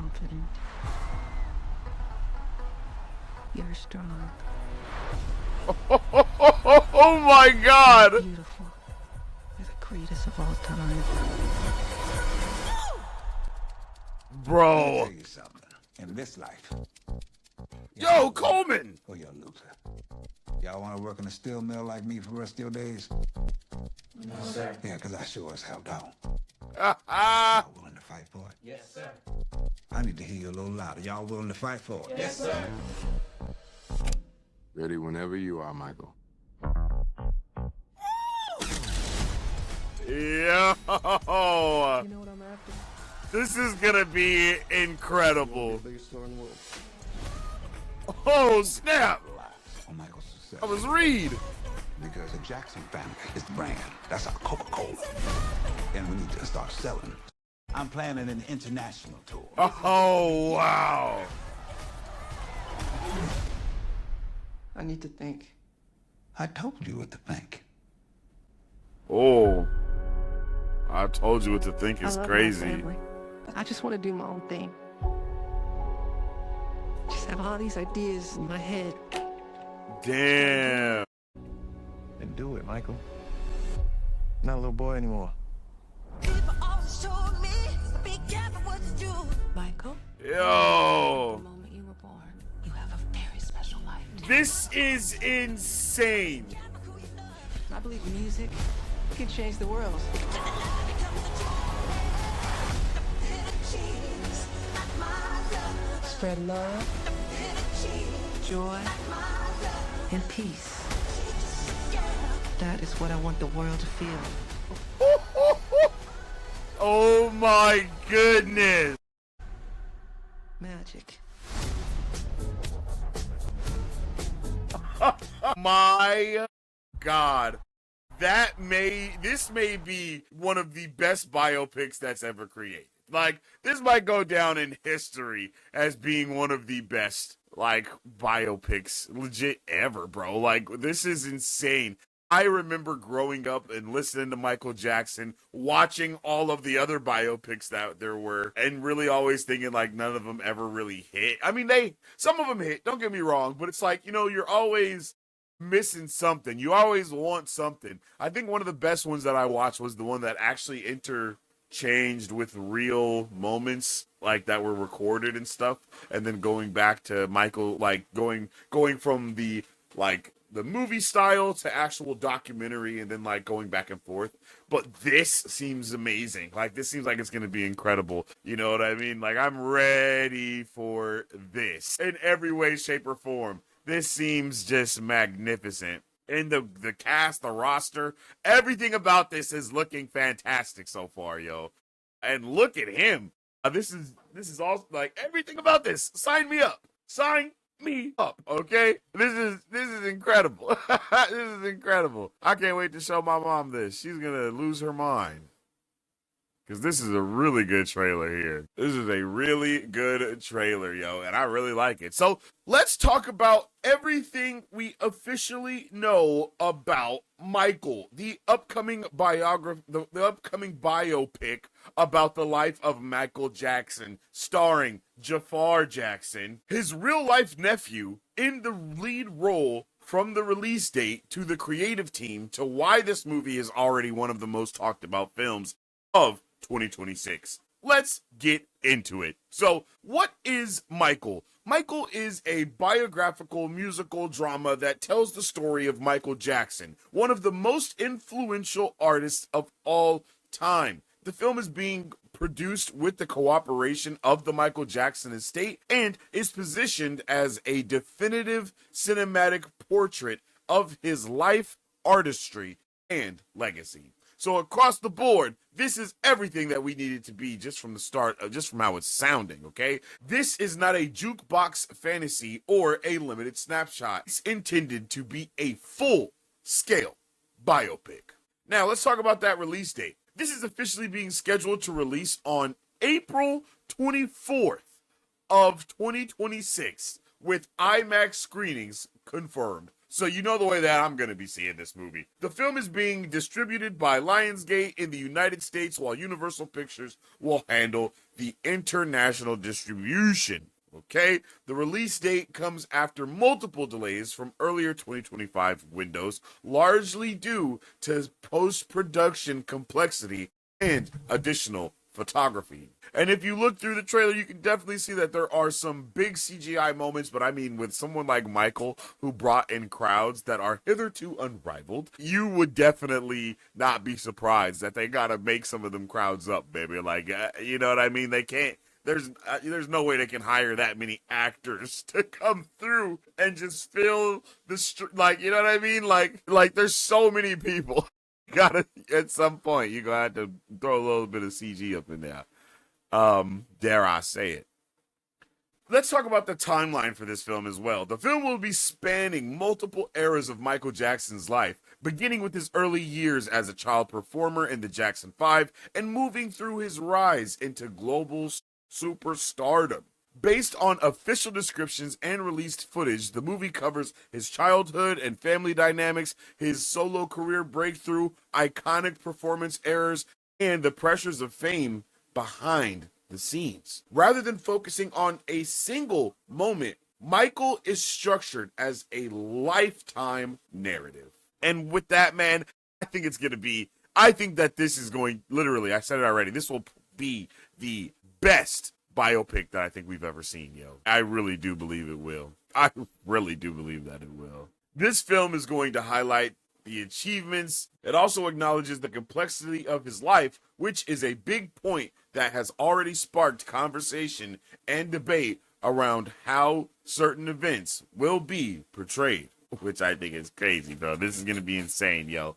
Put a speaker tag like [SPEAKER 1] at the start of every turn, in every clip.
[SPEAKER 1] confident. You're strong.
[SPEAKER 2] Oh my God!
[SPEAKER 1] You're beautiful. You're the greatest of all time.
[SPEAKER 2] Bro.
[SPEAKER 3] Let me tell you something. In this life.
[SPEAKER 2] Yo, Coleman!
[SPEAKER 3] Oh, you're a loser. Y'all want to work in a steel mill like me for the rest of your days?
[SPEAKER 4] No, sir.
[SPEAKER 3] Yeah, because I sure as hell don't.
[SPEAKER 2] Ah,
[SPEAKER 3] Y'all willing to fight for it?
[SPEAKER 4] Yes, sir.
[SPEAKER 3] I need to hear you a little louder. Y'all willing to fight for it?
[SPEAKER 4] Yes, sir.
[SPEAKER 5] Ready whenever you are, Michael.
[SPEAKER 2] yo!
[SPEAKER 1] You know what I'm after?
[SPEAKER 2] This is gonna be incredible.
[SPEAKER 4] Biggest store in the world.
[SPEAKER 2] Oh, snap!
[SPEAKER 3] Relax on Michael's success.
[SPEAKER 2] That was Reed.
[SPEAKER 3] Because the Jackson family is the brand. That's our Coca-Cola. And we need to start selling. I'm planning an international tour.
[SPEAKER 2] Oh, wow.
[SPEAKER 1] I need to think.
[SPEAKER 3] I told you what to think.
[SPEAKER 2] Oh. I told you what to think is
[SPEAKER 1] I love
[SPEAKER 2] crazy.
[SPEAKER 1] my family. I just want to do my own thing. Just have all these ideas in my head.
[SPEAKER 2] Damn.
[SPEAKER 4] Then do it, Michael. Not a little boy anymore.
[SPEAKER 1] Michael, the
[SPEAKER 2] Yo.
[SPEAKER 1] moment you were born, you have a very special life.
[SPEAKER 2] This is insane.
[SPEAKER 1] I believe music can change the world. Spread love, joy, and peace. That is what I want the world to feel.
[SPEAKER 2] Oh my goodness.
[SPEAKER 1] Magic.
[SPEAKER 2] My God. This may be one of the best biopics that's ever created. Like, this might go down in history as being one of the best, like, biopics legit ever, bro. Like, this is insane. I remember growing up and listening to Michael Jackson, watching all of the other biopics that there were, and really always thinking, like, none of them ever really hit. I mean, some of them hit, don't get me wrong, but it's like, you know, you're always missing something. You always want something. I think one of the best ones that I watched was the one that actually interchanged with real moments, like, that were recorded and stuff, and then going back to Michael, like, going from the, like, the movie style to actual documentary, and then, like, going back and forth. But this seems amazing. Like, this seems like it's going to be incredible. You know what I mean? Like, I'm ready for this in every way, shape, or form. This seems just magnificent. And the cast, the roster, everything about this is looking fantastic so far, yo. And look at him. This is all, like, everything about this. Sign me up. Sign me up, okay? This is incredible. This is incredible. I can't wait to show my mom this. She's gonna lose her mind. Because this is a really good trailer here. This is a really good trailer, yo, and I really like it. So let's talk about everything we officially know about Michael, the upcoming the upcoming biopic about the life of Michael Jackson, starring Jafar Jackson, his real-life nephew, in the lead role. From the release date to the creative team to why this movie is already one of the most talked about films of 2026. Let's get into it. So, what is Michael? Michael is a biographical musical drama that tells the story of Michael Jackson, one of the most influential artists of all time. The film is being produced with the cooperation of the Michael Jackson estate and is positioned as a definitive cinematic portrait of his life, artistry, and legacy. So across the board, this is everything that we needed to be just from the start, just from how it's sounding, okay? This is not a jukebox fantasy or a limited snapshot. It's intended to be a full-scale biopic. Now, let's talk about that release date. This is officially being scheduled to release on April 24th of 2026, with IMAX screenings confirmed. So you know the way that I'm going to be seeing this movie. The film is being distributed by Lionsgate in the United States, while Universal Pictures will handle the international distribution. Okay, the release date comes after multiple delays from earlier 2025 windows, largely due to post-production complexity and additional photography. And if you look through the trailer, you can definitely see that there are some big CGI moments, but I mean, with someone like Michael, who brought in crowds that are hitherto unrivaled, you would definitely not be surprised that they gotta make some of them crowds up, baby. Like, you know what I mean? They can't. There's no way they can hire that many actors to come through and just fill the like, you know what I mean? Like there's so many people. Gotta, at some point, you're gonna have to throw a little bit of CG up in there. Dare I say it. Let's talk about the timeline for this film as well. The film will be spanning multiple eras of Michael Jackson's life, beginning with his early years as a child performer in the Jackson 5 and moving through his rise into global superstardom. Based on official descriptions and released footage, the movie covers his childhood and family dynamics, his solo career breakthrough, iconic performance errors, and the pressures of fame behind the scenes. Rather than focusing on a single moment, Michael is structured as a lifetime narrative. And with that, man, I think that this is going, literally, I said it already, this will be the best biopic that I think we've ever seen, yo. I really do believe it will. I really do believe that it will. This film is going to highlight the achievements. It also acknowledges the complexity of his life, which is a big point that has already sparked conversation and debate around how certain events will be portrayed, which I think is crazy, bro. This is going to be insane, yo.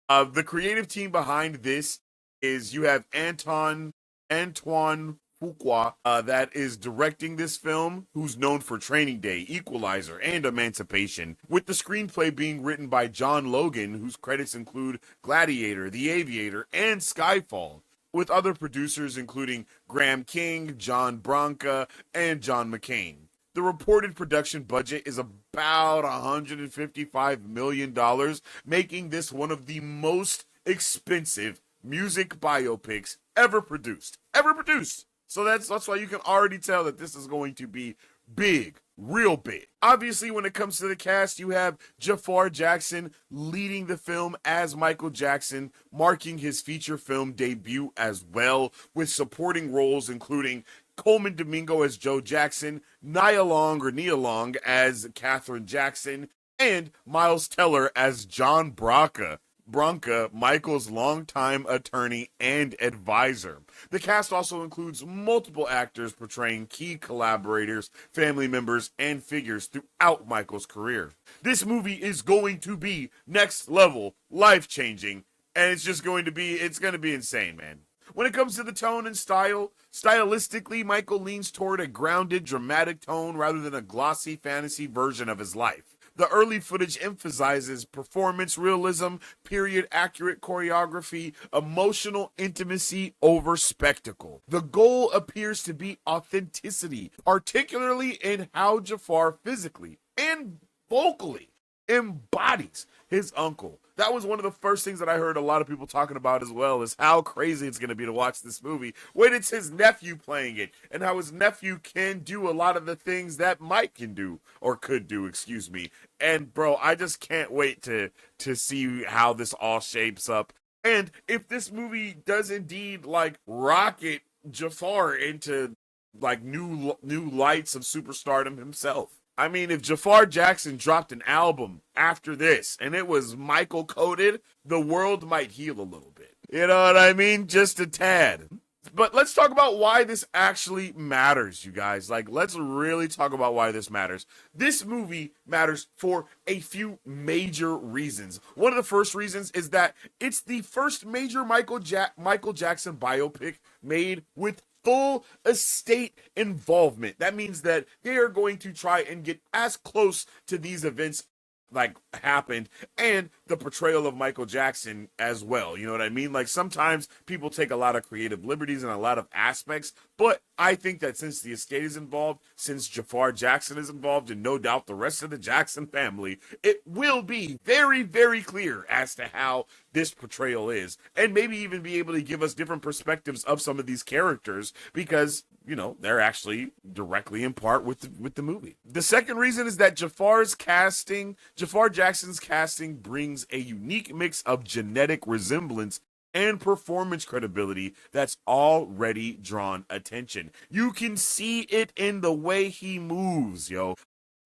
[SPEAKER 2] The creative team behind this is, you have Antoine Fuqua, that is directing this film, who's known for Training Day, Equalizer, and Emancipation, with the screenplay being written by John Logan, whose credits include Gladiator, The Aviator, and Skyfall, with other producers including Graham King, John Branca, and John McCain. The reported production budget is about $155 million, making this one of the most expensive music biopics ever produced. So that's why you can already tell that this is going to be big, real big. Obviously, when it comes to the cast, you have Jafar Jackson leading the film as Michael Jackson, marking his feature film debut as well, with supporting roles including Coleman Domingo as Joe Jackson, Nia Long as Catherine Jackson, and Miles Teller as John Branca, Michael's longtime attorney and advisor. The cast also includes multiple actors portraying key collaborators, family members, and figures throughout Michael's career. This movie is going to be next level, life-changing, and it's going to be insane, man. When it comes to the tone and style, stylistically, Michael leans toward a grounded, dramatic tone rather than a glossy fantasy version of his life. The early footage emphasizes performance realism, period-accurate choreography, emotional intimacy over spectacle. The goal appears to be authenticity, particularly in how Jafar physically and vocally embodies his uncle. That was one of the first things that I heard a lot of people talking about as well, is how crazy it's going to be to watch this movie when it's his nephew playing it, and how his nephew can do a lot of the things that Mike can do, or could do, excuse me. And bro, I just can't wait to see how this all shapes up. And if this movie does indeed like rocket Jafar into like new lights of superstardom himself. I mean, if Jafar Jackson dropped an album after this and it was Michael coded, the world might heal a little bit. You know what I mean? Just a tad. But let's talk about why this actually matters, you guys. Like, let's really talk about why this matters. This movie matters for a few major reasons. One of the first reasons is that it's the first major Michael Jackson biopic made with full estate involvement. That means that they are going to try and get as close to these events like happened, and the portrayal of Michael Jackson as well. You know what I mean? Like, sometimes people take a lot of creative liberties in a lot of aspects, but I think that since the estate is involved, since Jafar Jackson is involved, and no doubt the rest of the Jackson family, it will be very, very clear as to how this portrayal is, and maybe even be able to give us different perspectives of some of these characters, because, you know, they're actually directly in part with the movie. The second reason is that Jafar Jackson's casting brings a unique mix of genetic resemblance and performance credibility that's already drawn attention. You can see it in the way he moves, yo.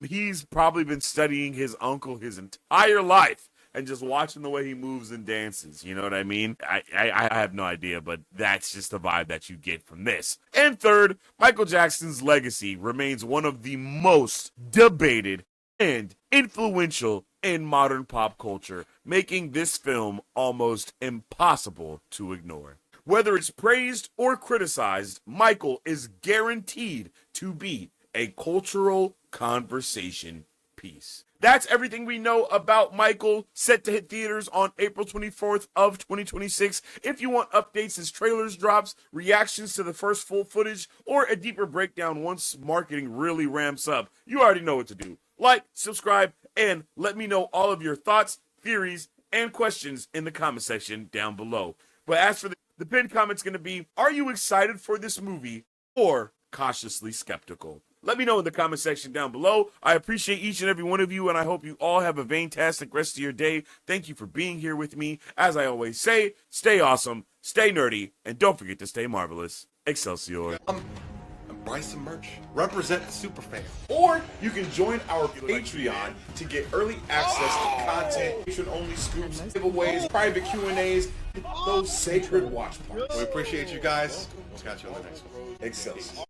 [SPEAKER 2] He's probably been studying his uncle his entire life and just watching the way he moves and dances. You know what I mean? I have no idea, but that's just the vibe that you get from this. And third, Michael Jackson's legacy remains one of the most debated and influential in modern pop culture, making this film almost impossible to ignore. Whether it's praised or criticized, Michael is guaranteed to be a cultural conversation piece. That's everything we know about Michael, set to hit theaters on April 24th of 2026. If you want updates as trailers drops, reactions to the first full footage, or a deeper breakdown once marketing really ramps up, you already know what to do. Like, subscribe, and let me know all of your thoughts, theories, and questions in the comment section down below. But as for the pinned comment's going to be, are you excited for this movie or cautiously skeptical? Let me know in the comment section down below. I appreciate each and every one of you, and I hope you all have a fantastic rest of your day. Thank you for being here with me. As I always say, stay awesome, stay nerdy, and don't forget to stay marvelous. Excelsior.
[SPEAKER 6] Buy some merch. Represent a superfan. Or you can join our Patreon to get early access to content, patron-only scoops, giveaways, private Q&As, those sacred watch parties. We appreciate you guys. We'll catch you on the next one. Excelsior.